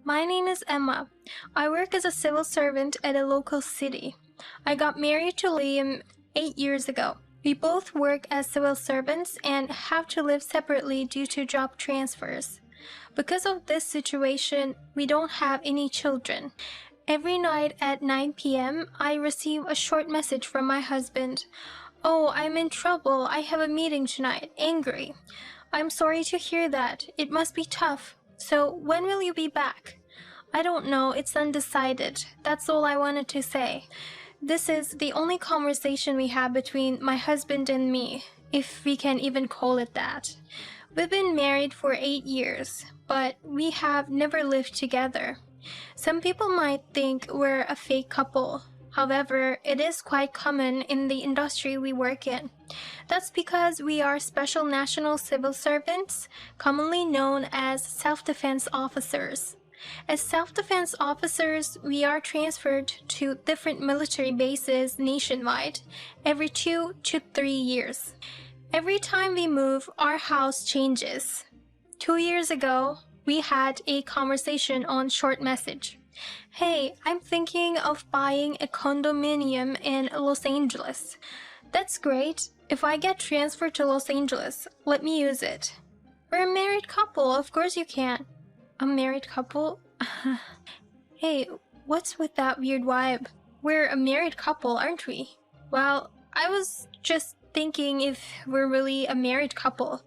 My name is Emma. I work as a civil servant at a local city. I got married to Liam 8 years ago. We both work as civil servants and have to live separately due to job transfers. Because of this situation, we don't have any children. Every night at 9 p.m., I receive a short message from my husband. "Oh, I'm in trouble. I have a meeting tonight. Angry." "I'm sorry to hear that. It must be tough. So when will you be back?" "I don't know. It's undecided." That's all I wanted to say. This is the only conversation we have between my husband and me, if we can even call it that. We've been married for 8 years, but we have never lived together. Some people might think we're a fake couple. However, it is quite common in the industry we work in. That's because we are special national civil servants, commonly known as self-defense officers. As self-defense officers, we are transferred to different military bases nationwide every 2 to 3 years. Every time we move, our house changes. 2 years ago, we had a conversation on short message. "Hey, I'm thinking of buying a condominium in Los Angeles." "That's great. If I get transferred to Los Angeles, let me use it." "We're a married couple, of course you can." "A married couple?" Hey, what's with that weird vibe? We're a married couple, aren't we? Well, I was just thinking if we're really a married couple.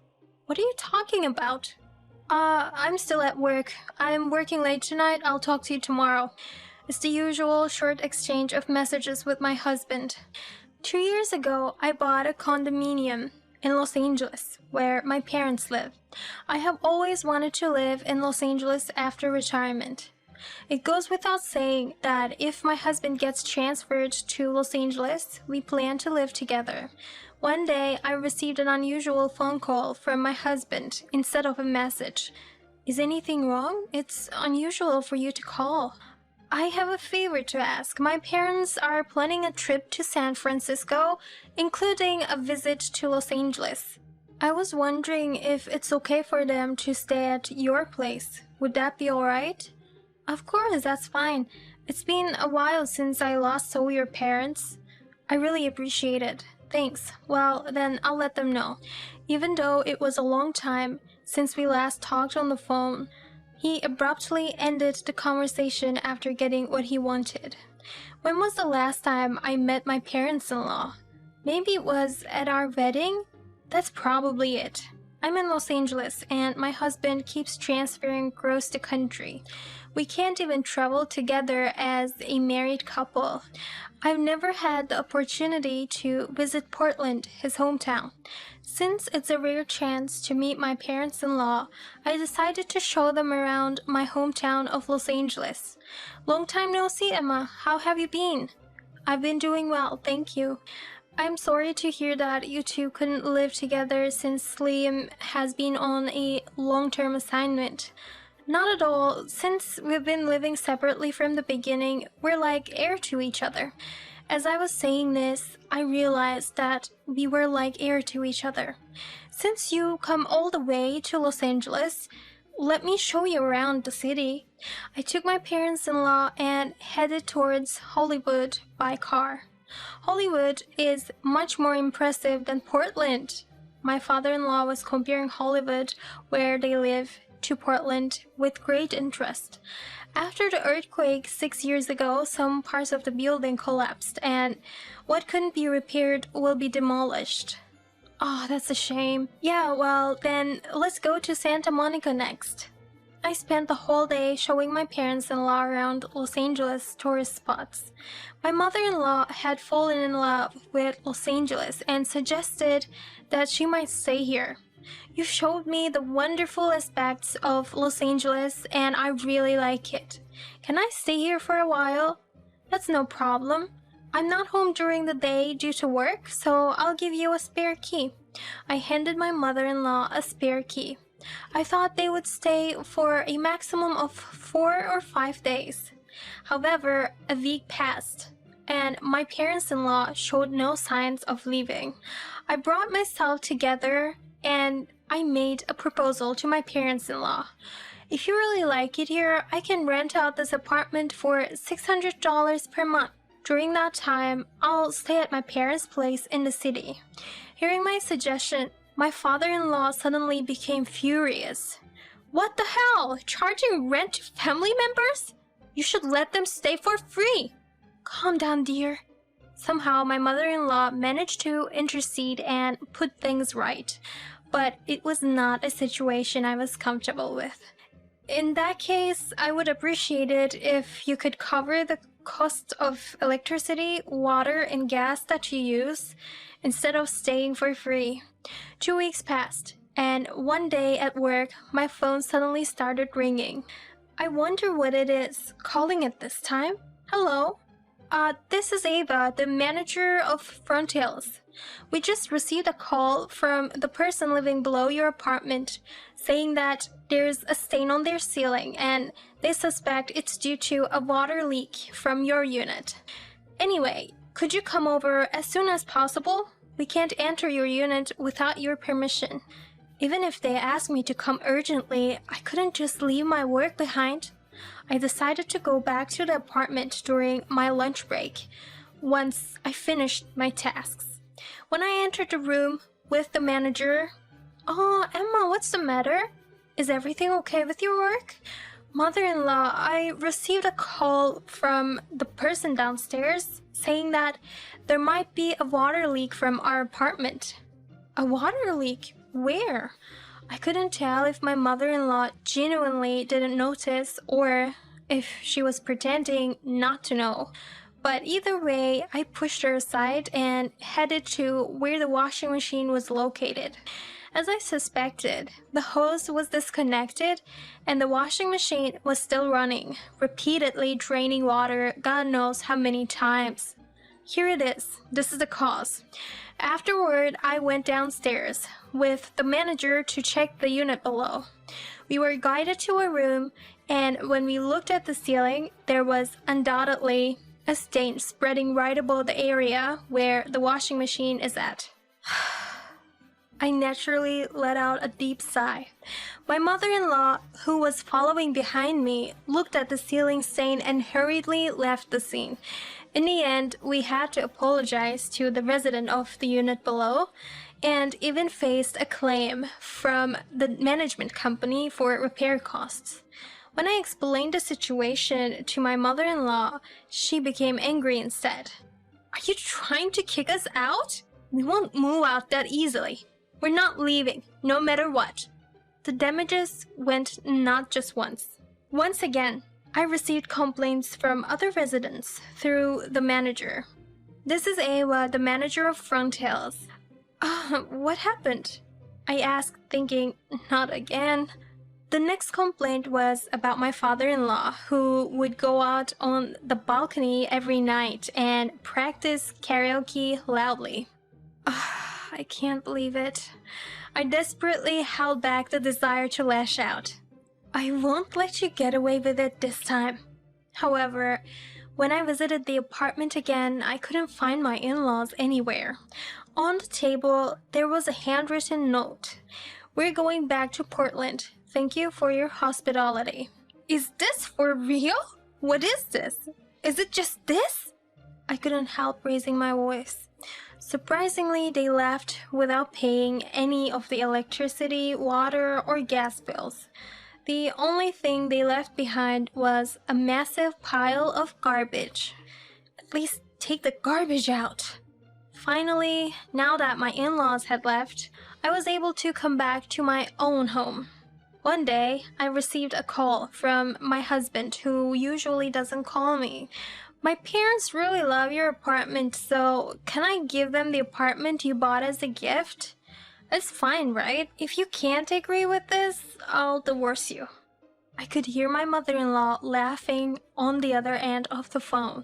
What are you talking about? I'm still at work. I'm working late tonight. I'll talk to you tomorrow. It's the usual short exchange of messages with my husband. 2 years ago, I bought a condominium in Los Angeles, where my parents live. I have always wanted to live in Los Angeles after retirement. It goes without saying that if my husband gets transferred to Los Angeles, we plan to live together. One day, I received an unusual phone call from my husband instead of a message. "Is anything wrong? It's unusual for you to call." "I have a favor to ask. My parents are planning a trip to San Francisco, including a visit to Los Angeles. I was wondering if it's okay for them to stay at your place. Would that be alright?" "Of course, that's fine. It's been a while since I last saw your parents." "I really appreciate it. Thanks. Well, then I'll let them know." Even though it was a long time since we last talked on the phone, he abruptly ended the conversation after getting what he wanted. When was the last time I met my parents-in-law? Maybe it was at our wedding? That's probably it. I'm in Los Angeles, and my husband keeps transferring across the country. We can't even travel together as a married couple. I've never had the opportunity to visit Portland, his hometown. Since it's a rare chance to meet my parents-in-law, I decided to show them around my hometown of Los Angeles. Long time no see, Emma. How have you been? I've been doing well, thank you. I'm sorry to hear that you two couldn't live together since Liam has been on a long-term assignment. Not at all. Since we've been living separately from the beginning, we're like air to each other. As I was saying this, I realized that we were like air to each other. Since you come all the way to Los Angeles, let me show you around the city. I took my parents-in-law and headed towards Hollywood by car. Hollywood is much more impressive than Portland. My father-in-law was comparing Hollywood, where they live, to Portland with great interest. After the earthquake 6 years ago, some parts of the building collapsed, and what couldn't be repaired will be demolished. Oh, that's a shame. Yeah, well, then let's go to Santa Monica next. I spent the whole day showing my parents-in-law around Los Angeles tourist spots. My mother-in-law had fallen in love with Los Angeles and suggested that she might stay here. You showed me the wonderful aspects of Los Angeles, and I really like it. Can I stay here for a while? That's no problem. I'm not home during the day due to work, so I'll give you a spare key. I handed my mother-in-law a spare key. I thought they would stay for a maximum of 4 or 5 days. However, a week passed, and my parents-in-law showed no signs of leaving. I brought myself together and I made a proposal to my parents-in-law. If you really like it here, I can rent out this apartment for $600 per month. During that time, I'll stay at my parents' place in the city. Hearing my suggestion, my father-in-law suddenly became furious. What the hell? Charging rent to family members? You should let them stay for free. Calm down, dear. Somehow, my mother-in-law managed to intercede and put things right. But it was not a situation I was comfortable with. In that case, I would appreciate it if you could cover the cost of electricity, water, and gas that you use instead of staying for free. 2 weeks passed, and one day at work, my phone suddenly started ringing. I wonder what it is calling at this time. Hello? This is Ava, the manager of Front Hills. We just received a call from the person living below your apartment saying that there's a stain on their ceiling and they suspect it's due to a water leak from your unit. Anyway, could you come over as soon as possible? We can't enter your unit without your permission. Even if they asked me to come urgently, I couldn't just leave my work behind. I decided to go back to the apartment during my lunch break once I finished my tasks. When I entered the room with the manager, "Oh, Emma, what's the matter? Is everything okay with your work?" "Mother-in-law, I received a call from the person downstairs saying that there might be a water leak from our apartment." "A water leak? Where?" I couldn't tell if my mother-in-law genuinely didn't notice or if she was pretending not to know. But either way, I pushed her aside and headed to where the washing machine was located. As I suspected, the hose was disconnected and the washing machine was still running, repeatedly draining water God knows how many times. Here it is. This is the cause. Afterward, I went downstairs with the manager to check the unit below. We were guided to a room, and when we looked at the ceiling, there was undoubtedly a stain spreading right above the area where the washing machine is at. I naturally let out a deep sigh. My mother-in-law, who was following behind me, looked at the ceiling stain and hurriedly left the scene. In the end, we had to apologize to the resident of the unit below and even faced a claim from the management company for repair costs. When I explained the situation to my mother-in-law, she became angry instead. "Are you trying to kick us out? We won't move out that easily. We're not leaving, no matter what." The damages went not just once. Once again, I received complaints from other residents through the manager. "This is Ava, the manager of Front Hills." What happened?" I asked, thinking, not again. The next complaint was about my father-in-law, who would go out on the balcony every night and practice karaoke loudly. I can't believe it. I desperately held back the desire to lash out. "I won't let you get away with it this time." However, when I visited the apartment again, I couldn't find my in-laws anywhere. On the table, there was a handwritten note. "We're going back to Portland. Thank you for your hospitality." Is this for real? What is this? Is it just this? I couldn't help raising my voice. Surprisingly, they left without paying any of the electricity, water, or gas bills. The only thing they left behind was a massive pile of garbage. At least take the garbage out. Finally, now that my in-laws had left, I was able to come back to my own home. One day, I received a call from my husband, who usually doesn't call me. "My parents really love your apartment, so can I give them the apartment you bought as a gift?" "It's fine, right? If you can't agree with this, I'll divorce you." I could hear my mother-in-law laughing on the other end of the phone.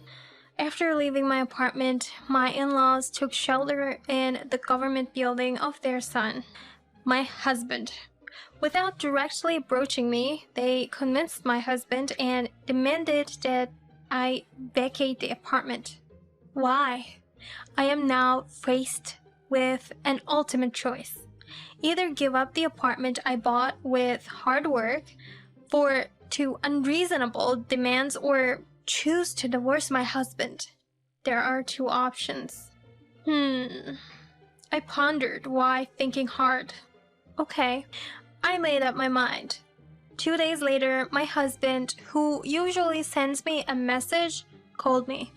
After leaving my apartment, my in-laws took shelter in the government building of their son, my husband. Without directly approaching me, they convinced my husband and demanded that I vacate the apartment. Why? I am now faced with an ultimate choice. Either give up the apartment I bought with hard work, to unreasonable demands or choose to divorce my husband. There are two options. I pondered while thinking hard. Okay, I made up my mind. 2 days later, my husband, who usually sends me a message, called me.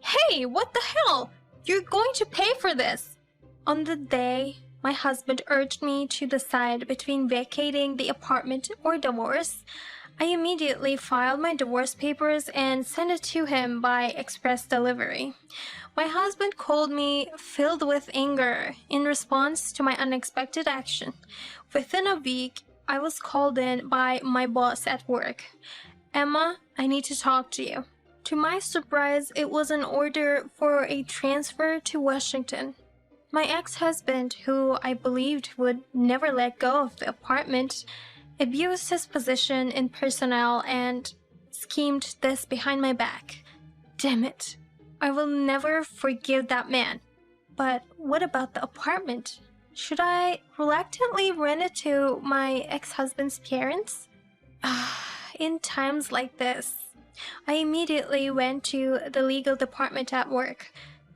Hey, what the hell? You're going to pay for this. On the day, my husband urged me to decide between vacating the apartment or divorce. I immediately filed my divorce papers and sent it to him by express delivery. My husband called me filled with anger in response to my unexpected action. Within a week, I was called in by my boss at work. Emma, I need to talk to you. To my surprise, it was an order for a transfer to Washington. My ex-husband, who I believed would never let go of the apartment, abused his position in personnel and schemed this behind my back. Damn it. I will never forgive that man. But what about the apartment? Should I reluctantly rent it to my ex-husband's parents? In times like this, I immediately went to the legal department at work.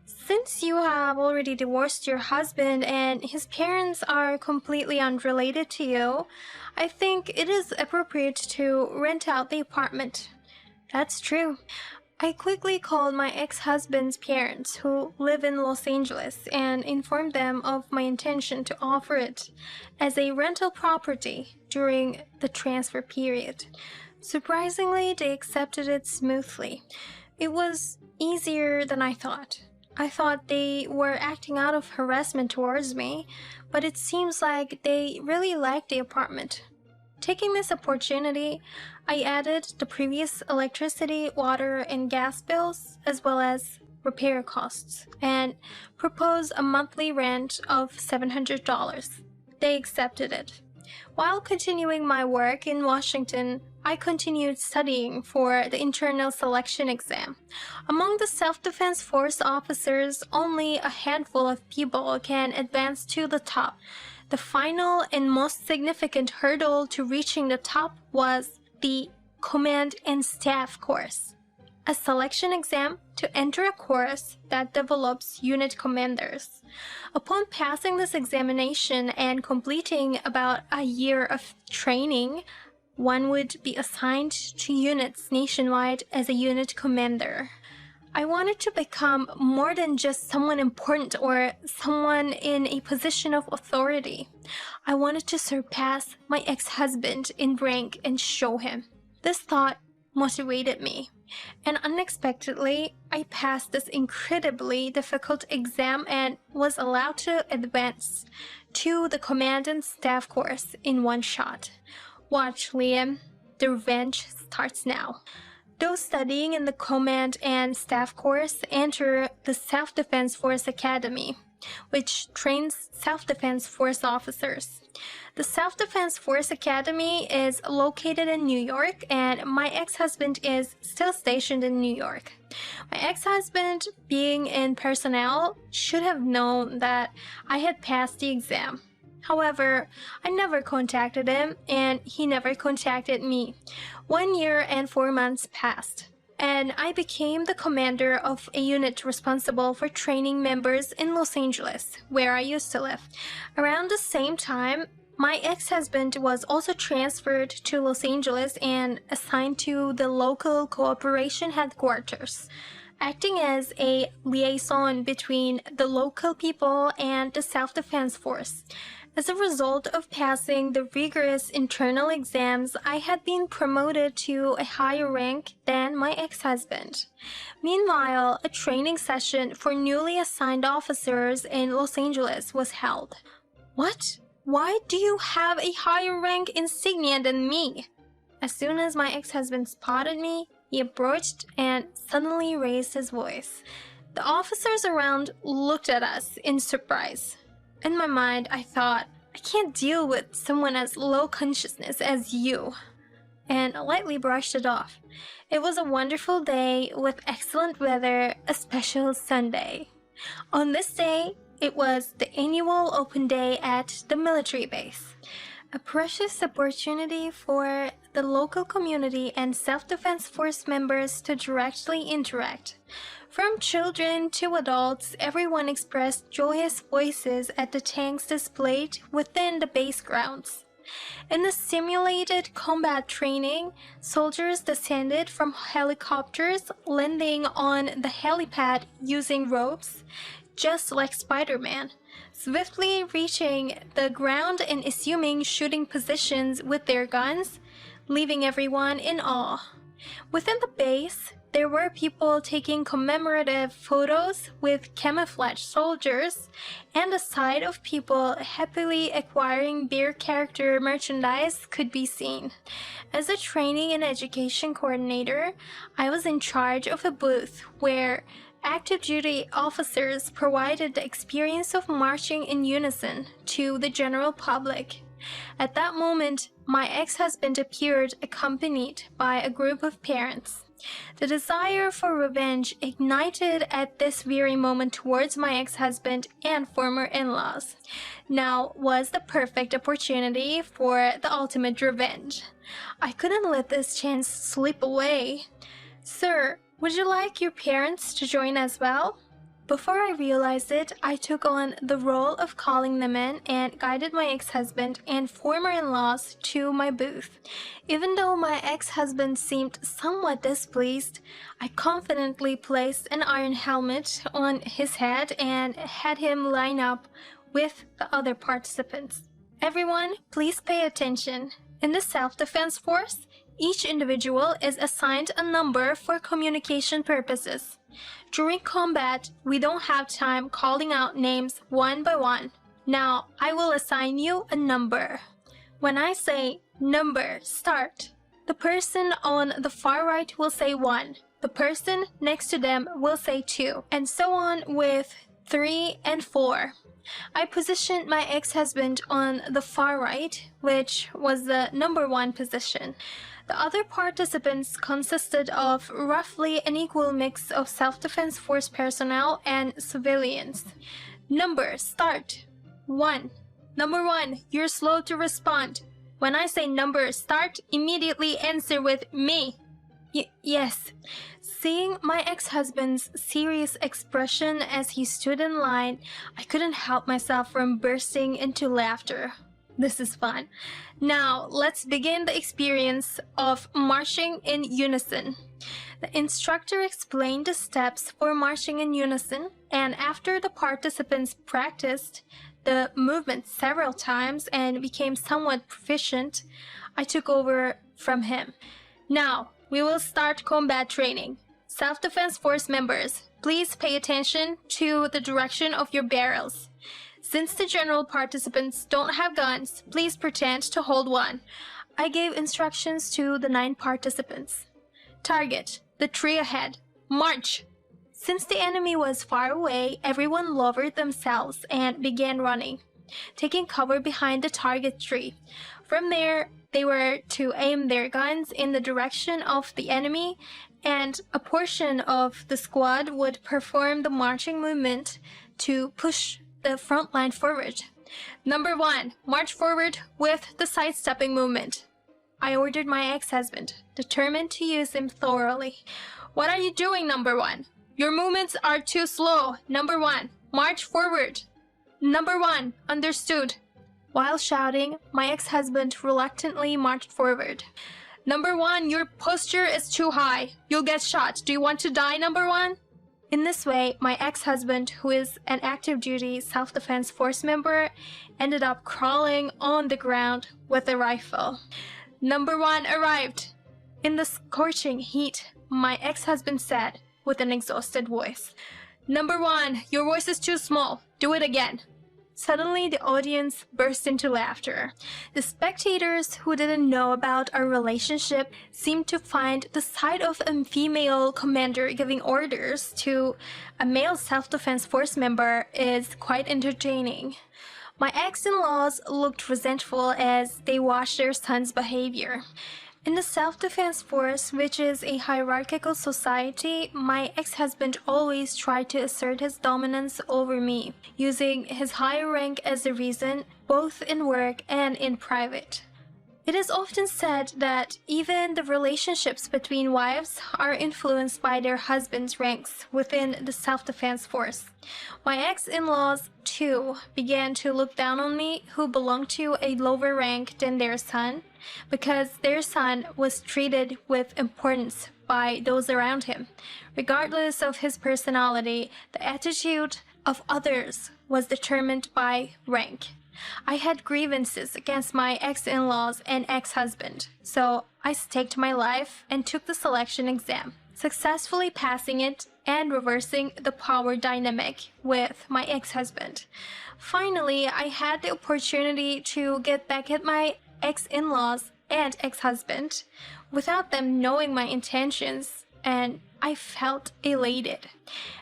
Since you have already divorced your husband and his parents are completely unrelated to you, I think it is appropriate to rent out the apartment. That's true. I quickly called my ex-husband's parents, who live in Los Angeles, and informed them of my intention to offer it as a rental property during the transfer period. Surprisingly, they accepted it smoothly. It was easier than I thought. I thought they were acting out of harassment towards me, but it seems like they really liked the apartment. Taking this opportunity, I added the previous electricity, water, and gas bills, as well as repair costs, and proposed a monthly rent of $700. They accepted it. While continuing my work in Washington, I continued studying for the internal selection exam. Among the self-defense force officers, only a handful of people can advance to the top. The final and most significant hurdle to reaching the top was the Command and Staff course, a selection exam to enter a course that develops unit commanders. Upon passing this examination and completing about a year of training, one would be assigned to units nationwide as a unit commander. I wanted to become more than just someone important or someone in a position of authority. I wanted to surpass my ex-husband in rank and show him. This thought motivated me, and unexpectedly, I passed this incredibly difficult exam and was allowed to advance to the Command and Staff course in one shot. Watch, Liam. The revenge starts now. Those studying in the Command and Staff course enter the Self-Defense Force Academy, which trains self-defense force officers. The Self-Defense Force Academy is located in New York, and my ex-husband is still stationed in New York. My ex-husband, being in personnel, should have known that I had passed the exam. However, I never contacted him, and he never contacted me. 1 year and 4 months passed, and I became the commander of a unit responsible for training members in Los Angeles, where I used to live. Around the same time, my ex-husband was also transferred to Los Angeles and assigned to the local cooperation headquarters, acting as a liaison between the local people and the self-defense force. As a result of passing the rigorous internal exams, I had been promoted to a higher rank than my ex-husband. Meanwhile, a training session for newly assigned officers in Los Angeles was held. What? Why do you have a higher rank insignia than me? As soon as my ex-husband spotted me, he approached and suddenly raised his voice. The officers around looked at us in surprise. In my mind, I thought, I can't deal with someone as low consciousness as you, and lightly brushed it off. It was a wonderful day with excellent weather, a special Sunday. On this day, it was the annual open day at the military base. A precious opportunity for the local community and self-defense force members to directly interact. From children to adults, everyone expressed joyous voices at the tanks displayed within the base grounds. In the simulated combat training, soldiers descended from helicopters, landing on the helipad using ropes, just like Spider-Man, swiftly reaching the ground and assuming shooting positions with their guns, leaving everyone in awe. Within the base, there were people taking commemorative photos with camouflage soldiers, and a sight of people happily acquiring their character merchandise could be seen. As a training and education coordinator, I was in charge of a booth where active duty officers provided the experience of marching in unison to the general public. At that moment, my ex-husband appeared accompanied by a group of parents. The desire for revenge ignited at this very moment towards my ex-husband and former in-laws. Now was the perfect opportunity for the ultimate revenge. I couldn't let this chance slip away. "Sir, would you like your parents to join as well?" Before I realized it, I took on the role of calling them in and guided my ex-husband and former in-laws to my booth. Even though my ex-husband seemed somewhat displeased, I confidently placed an iron helmet on his head and had him line up with the other participants. "Everyone, please pay attention. In the self-defense force, each individual is assigned a number for communication purposes. During combat, we don't have time calling out names one by one. Now, I will assign you a number. When I say number, start, the person on the far right will say 1, the person next to them will say 2, and so on with 3 and 4. I positioned my ex-husband on the far right, which was the number 1 position. The other participants consisted of roughly an equal mix of self-defense force personnel and civilians. Number, start. 1. Number 1, you're slow to respond. When I say number, start, immediately answer with me. Yes. Seeing my ex-husband's serious expression as he stood in line, I couldn't help myself from bursting into laughter. This is fun. Now, let's begin the experience of marching in unison. The instructor explained the steps for marching in unison, and after the participants practiced the movement several times and became somewhat proficient, I took over from him. Now, we will start combat training. Self-defense force members, please pay attention to the direction of your barrels. Since the general participants don't have guns, please pretend to hold one. I gave instructions to the 9 participants. Target, the tree ahead. March! Since the enemy was far away, everyone lowered themselves and began running, taking cover behind the target tree. From there, they were to aim their guns in the direction of the enemy, and a portion of the squad would perform the marching movement to push the front line forward. Number 1, march forward with the sidestepping movement. I ordered my ex-husband, determined to use him thoroughly. What are you doing, number 1? Your movements are too slow. Number 1, march forward. Number 1, understood. While shouting, my ex-husband reluctantly marched forward. Number 1, your posture is too high. You'll get shot. Do you want to die, number 1? In this way, my ex-husband, who is an active duty self-defense force member, ended up crawling on the ground with a rifle. Number 1 arrived. In the scorching heat, my ex-husband said with an exhausted voice, "Number 1, your voice is too small. Do it again." Suddenly, the audience burst into laughter. The spectators who didn't know about our relationship seemed to find the sight of a female commander giving orders to a male self-defense force member is quite entertaining. My ex-in-laws looked resentful as they watched their son's behavior. In the self-defense force, which is a hierarchical society, my ex-husband always tried to assert his dominance over me, using his higher rank as a reason both in work and in private. It is often said that even the relationships between wives are influenced by their husbands' ranks within the self-defense force. My ex-in-laws, too, began to look down on me, who belonged to a lower rank than their son, because their son was treated with importance by those around him. Regardless of his personality, the attitude of others was determined by rank. I had grievances against my ex-in-laws and ex-husband, so I staked my life and took the selection exam, successfully passing it and reversing the power dynamic with my ex-husband. Finally, I had the opportunity to get back at my ex-in-laws and ex-husband without them knowing my intentions, and I felt elated,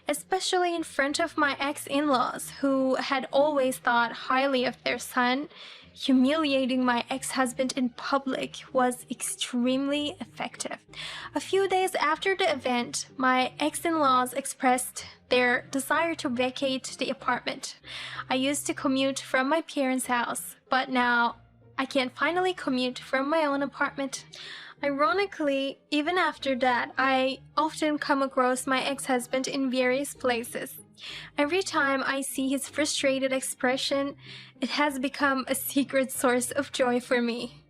especially in front of my ex-in-laws, who had always thought highly of their son. Humiliating my ex-husband in public was extremely effective. A few days after the event, my ex-in-laws expressed their desire to vacate the apartment. I used to commute from my parents' house, but now I can finally commute from my own apartment. Ironically, even after that, I often come across my ex-husband in various places. Every time I see his frustrated expression, it has become a secret source of joy for me.